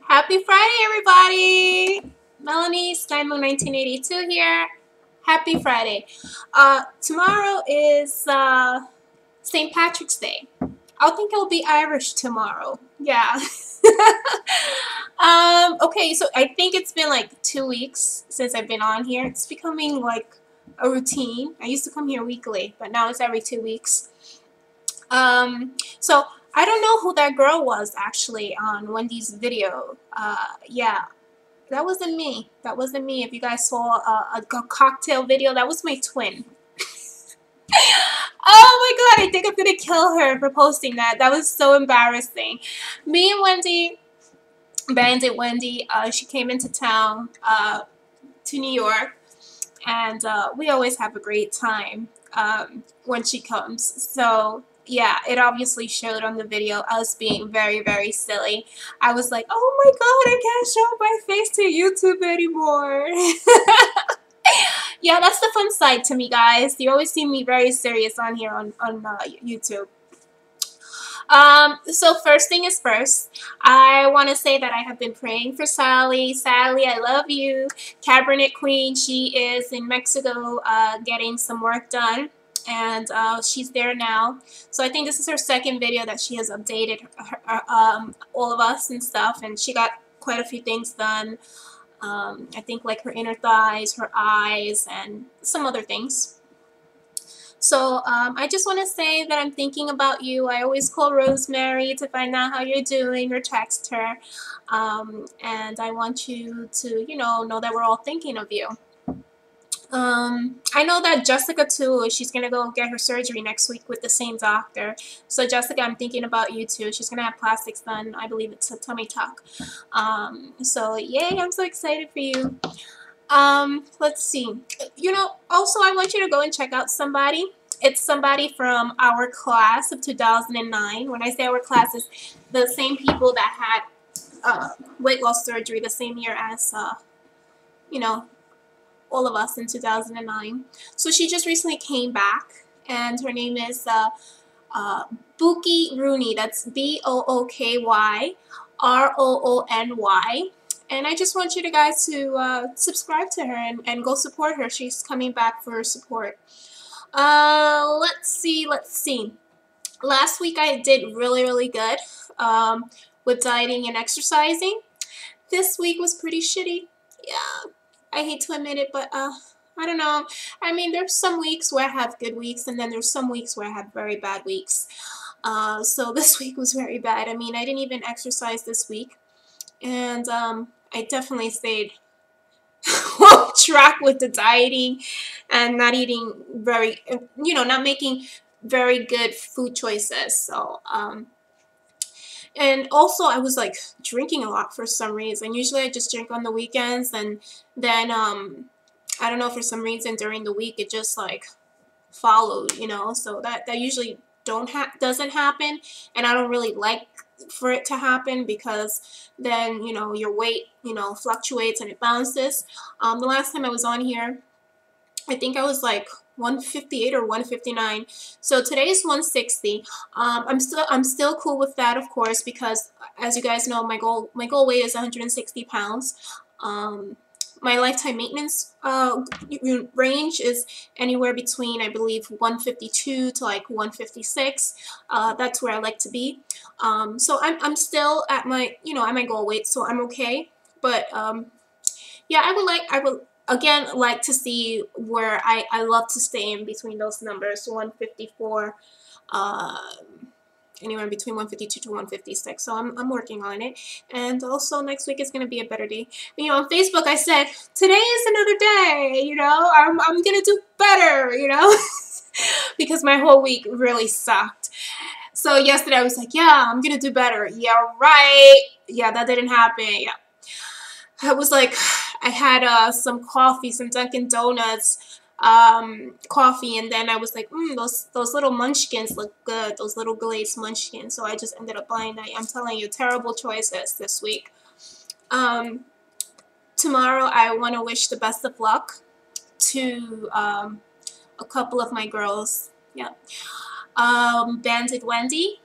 Happy Friday, everybody! Melanie, Skymoon 1982 here. Happy Friday. Tomorrow is St. Patrick's Day. I think it'll be Irish tomorrow. Yeah. Okay, so I think it's been like 2 weeks since I've been on here. It's becoming like a routine. I used to come here weekly, but now it's every 2 weeks. So I don't know who that girl was actually on Wendy's video. Yeah, that wasn't me. That wasn't me. If you guys saw a cocktail video, that was my twin. Oh my god, I think I'm gonna kill her for posting that. That was so embarrassing. Me and Wendy, Bandit Wendy, she came into town to New York, and we always have a great time when she comes. So yeah, it obviously showed on the video us being very, very silly. I was like, oh my god, I can't show my face to YouTube anymore. Yeah, that's the fun side to me, guys. You always see me very serious on here on YouTube. So first thing is first, I want to say that I have been praying for Sally. Sally, I love you. Cabernetqueen, she is in Mexico getting some work done, and she's there now. So I think this is her second video that she has updated all of us and stuff, and she got quite a few things done. I think like her inner thighs, her eyes, and some other things. So I just want to say that I'm thinking about you. I always call Rosemary to find out how you're doing or text her. And I want you to, know that we're all thinking of you. I know that Jessica too, she's going to go get her surgery next week with the same doctor. So Jessica, I'm thinking about you too. She's going to have plastics done. I believe it's a tummy tuck. So yay, I'm so excited for you. Let's see. Also I want you to go and check out somebody. It's somebody from our class of 2009. When I say our class, it's the same people that had weight loss surgery the same year as, all of us in 2009. So she just recently came back, and her name is Booky Rooney. That's BOOKY ROONY. And I just want you guys to subscribe to her and go support her. She's coming back for her support. Let's see. Last week I did really, really good with dieting and exercising. This week was pretty shitty. Yeah, I hate to admit it, but I don't know. I mean, there's some weeks where I have good weeks, and then there's some weeks where I have very bad weeks. So this week was very bad. I mean, I didn't even exercise this week. And I definitely stayed on track with the dieting and not eating very, not making very good food choices. So, and also I was like drinking a lot for some reason. Usually I just drink on the weekends, and then, I don't know, for some reason during the week it just like followed, so that usually doesn't happen, and I don't really like for it to happen, because then your weight fluctuates and it bounces. The last time I was on here, I think I was like 158 or 159. So today is 160. I'm still cool with that, of course, because as you guys know, my goal weight is 160 pounds. My lifetime maintenance range is anywhere between, I believe, 152 to like 156. That's where I like to be. So I'm still at my at my goal weight, so I'm okay. But yeah, I would again like to see where I love to stay in between those numbers, 154. Anywhere between 152 to 156. So I'm working on it. And also next week is going to be a better day. On Facebook I said, today is another day, I'm going to do better, because my whole week really sucked. So yesterday I was like, yeah, I'm going to do better. Yeah, right. Yeah, that didn't happen. Yeah. I was like, I had some coffee, some Dunkin' Donuts coffee, and then I was like, those little munchkins look good, those little glazed munchkins. So I just ended up buying that. I'm telling you, terrible choices this week. Tomorrow I want to wish the best of luck to a couple of my girls. Yeah, Banded Wendy,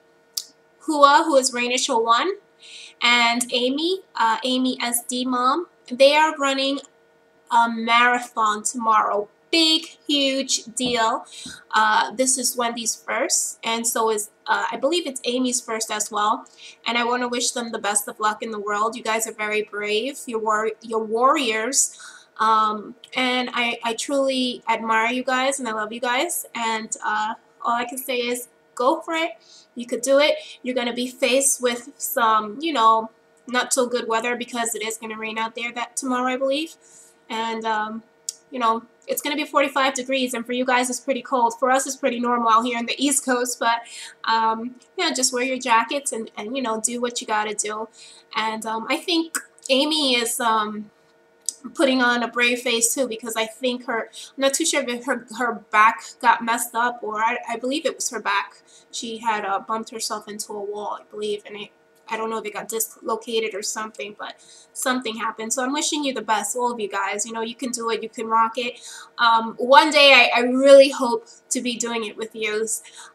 Hua, who is Rainish 01, and Amy, msbandtastic. They are running a marathon tomorrow. Big, huge deal. This is Wendy's first, and so is I believe it's Amy's first as well. And I want to wish them the best of luck in the world. You guys are very brave. You're warriors. And I truly admire you guys, and I love you guys. And all I can say is go for it. You could do it. You're going to be faced with some, you know, not so good weather because it is going to rain out there that tomorrow, I believe. And, you know, it's going to be 45 degrees, and for you guys it's pretty cold. For us it's pretty normal out here in the East Coast, but, yeah, just wear your jackets and you know, do what you got to do. And I think Amy is putting on a brave face too, because I think I'm not too sure if her back got messed up, or I believe it was her back. She had bumped herself into a wall, I believe, and I don't know if it got dislocated or something, but something happened. So I'm wishing you the best, all of you guys. You know, you can do it. You can rock it. One day I really hope to be doing it with you.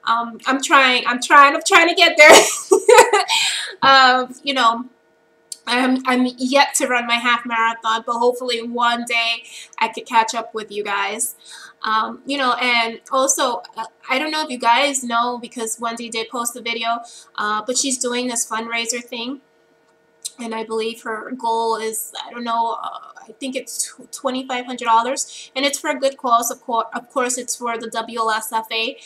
I'm trying to get there. You know, I'm yet to run my half marathon, but hopefully one day I could catch up with you guys. You know, and also, I don't know if you guys know, because Wendy did post the video, but she's doing this fundraiser thing. And I believe her goal is, I don't know, I think it's $2,500, and it's for a good cause. Of course, it's for the WLSFA.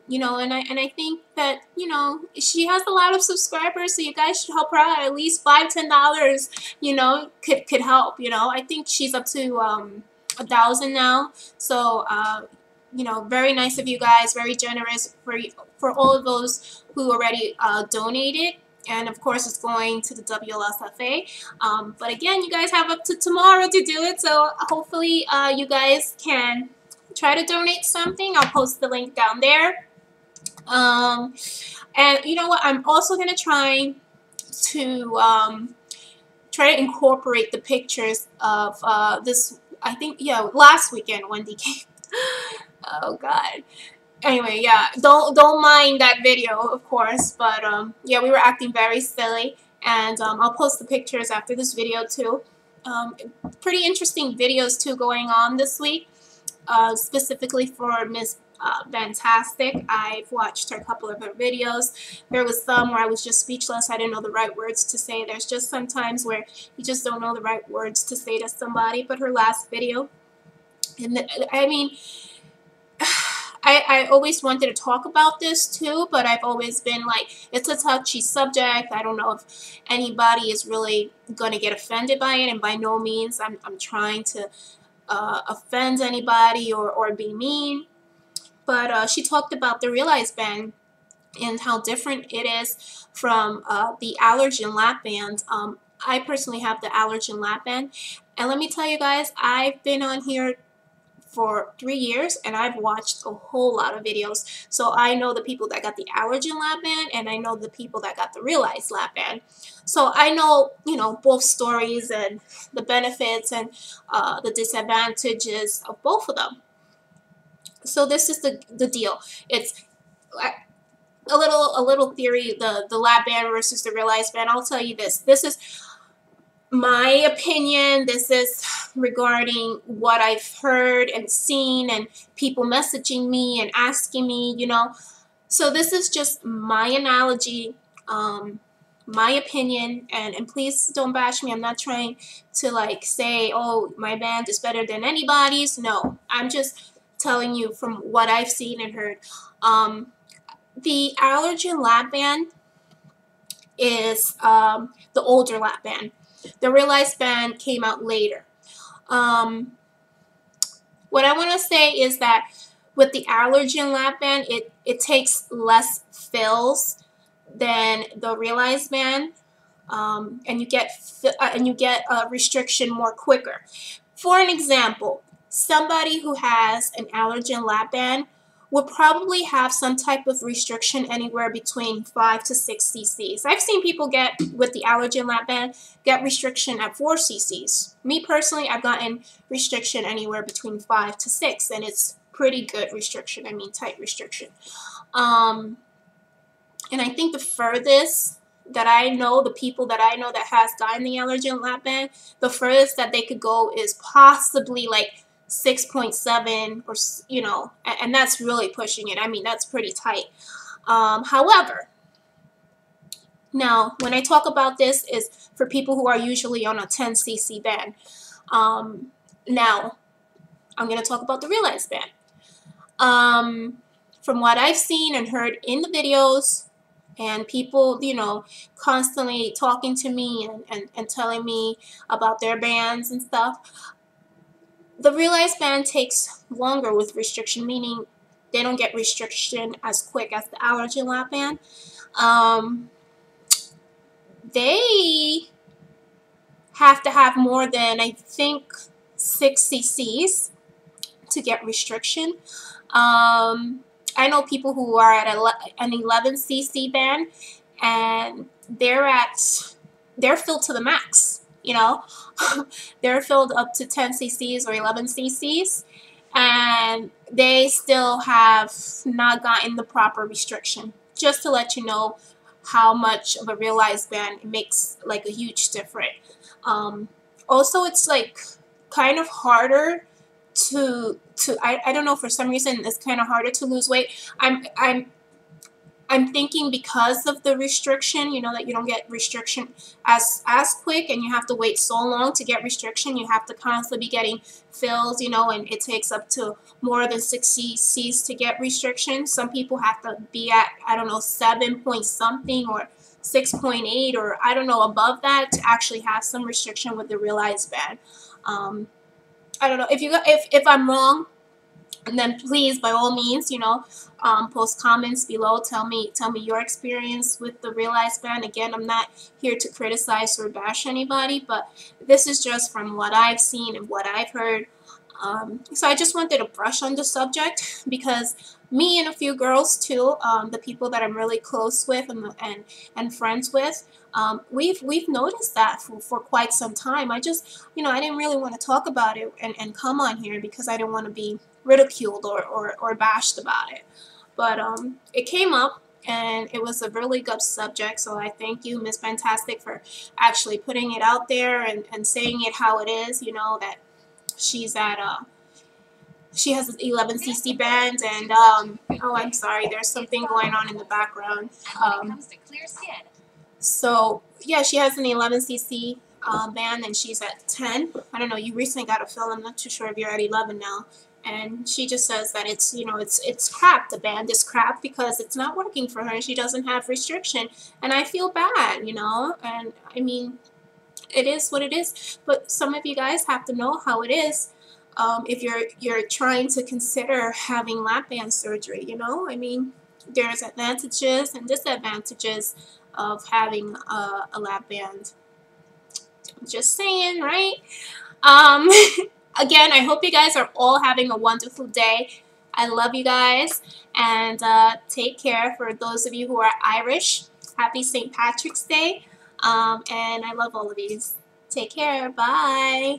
You know, and I think that, you know, she has a lot of subscribers, so you guys should help her out. At least $5–10, you know, could help. You know, I think she's up to 1,000 now. So, you know, very nice of you guys, very generous for all of those who already donated. And of course, it's going to the WLSFA. But again, you guys have up to tomorrow to do it. So hopefully you guys can try to donate something. I'll post the link down there. And you know what? I'm also going to try to incorporate the pictures of this. I think, yeah, last weekend Wendy came. Oh God. Anyway, yeah, don't mind that video, of course, but yeah, we were acting very silly, and I'll post the pictures after this video too. Pretty interesting videos too going on this week, specifically for Miss Fantastic. I've watched a couple of her videos. There was some where I was just speechless. I didn't know the right words to say. There's just some times where you just don't know the right words to say to somebody. But her last video, and I mean, I always wanted to talk about this too, but I've always been like, it's a touchy subject. I don't know if anybody is really going to get offended by it, and by no means I'm trying to offend anybody or be mean. But she talked about the Realize band and how different it is from the Allergan Lapand. I personally have the Allergan Lapand, and let me tell you guys, I've been on here for 3 years, and I've watched a whole lot of videos. So I know the people that got the Allergan Lapand, and I know the people that got the Realize Lapand. So I know, you know, both stories and the benefits and the disadvantages of both of them. So this is the deal. It's a little theory, the Lapand versus the Realize band. I'll tell you this. This is my opinion. This is regarding what I've heard and seen, and people messaging me and asking me, you know. So this is just my analogy, my opinion, and please don't bash me. I'm not trying to like say, oh, my band is better than anybody's. No, I'm just telling you from what I've seen and heard. The Allergan Lapand is the older Lapand. The Realize band came out later. What I want to say is that with the Allergan Lapand, it takes less fills than the Realize band, and you get a restriction more quicker. For an example, somebody who has an Allergan Lapand would probably have some type of restriction anywhere between 5 to 6 cc's. I've seen people get, with the Allergan Lapand, get restriction at 4 cc's. Me personally, I've gotten restriction anywhere between 5 to 6, and it's pretty good restriction. I mean, tight restriction. And I think the furthest that I know, the people that I know that has gotten the Allergan lap band, the furthest that they could go is possibly like 6.7, or, you know, and that's really pushing it. I mean, that's pretty tight. However, now when I talk about this is for people who are usually on a 10 cc band. Now I'm going to talk about the realized band. From what I've seen and heard in the videos, and people, you know, constantly talking to me and telling me about their bands and stuff, the realized band takes longer with restriction, meaning they don't get restriction as quick as the Allergan lap band. They have to have more than, I think, 6 cc's to get restriction. I know people who are at an 11 cc band, and they're filled to the max, you know. They're filled up to 10 cc's or 11 cc's, and they still have not gotten the proper restriction. Just to let you know how much of a realized band, it makes like a huge difference. Also, it's like kind of harder to I don't know, for some reason it's kind of harder to lose weight. I'm thinking because of the restriction, you know, that you don't get restriction as quick, and you have to wait so long to get restriction. You have to constantly be getting fills, you know, and it takes up to more than 6 cc's to get restriction. Some people have to be at, I don't know, 7 point something or 6.8, or I don't know, above that to actually have some restriction with the realized band. I don't know if I'm wrong, and then please, by all means, you know, post comments below. Tell me your experience with the realized band. Again, I'm not here to criticize or bash anybody, but this is just from what I've seen and what I've heard. So I just wanted to brush on the subject because me and a few girls too, the people that I'm really close with and friends with, we've noticed that for quite some time. I just, you know, I didn't really want to talk about it and come on here because I didn't want to be ridiculed or bashed about it. But it came up, and it was a really good subject, so I thank you, Miss Fantastic, for actually putting it out there and saying it how it is, you know, that she's at she has an 11 cc band, and oh, I'm sorry, there's something going on in the background. So yeah, she has an 11 cc band, and she's at 10. I don't know, you recently got a fill, I'm not too sure if you're at 11 now. And she just says that it's, you know, it's crap. The band is crap because it's not working for her, and she doesn't have restriction. And I feel bad, you know, and I mean, it is what it is. But some of you guys have to know how it is. If you're trying to consider having lap band surgery, you know, I mean, there's advantages and disadvantages of having a lap band. I'm just saying, right? Again, I hope you guys are all having a wonderful day. I love you guys, and take care. For those of you who are Irish, happy St. Patrick's Day, and I love all of you. Take care. Bye.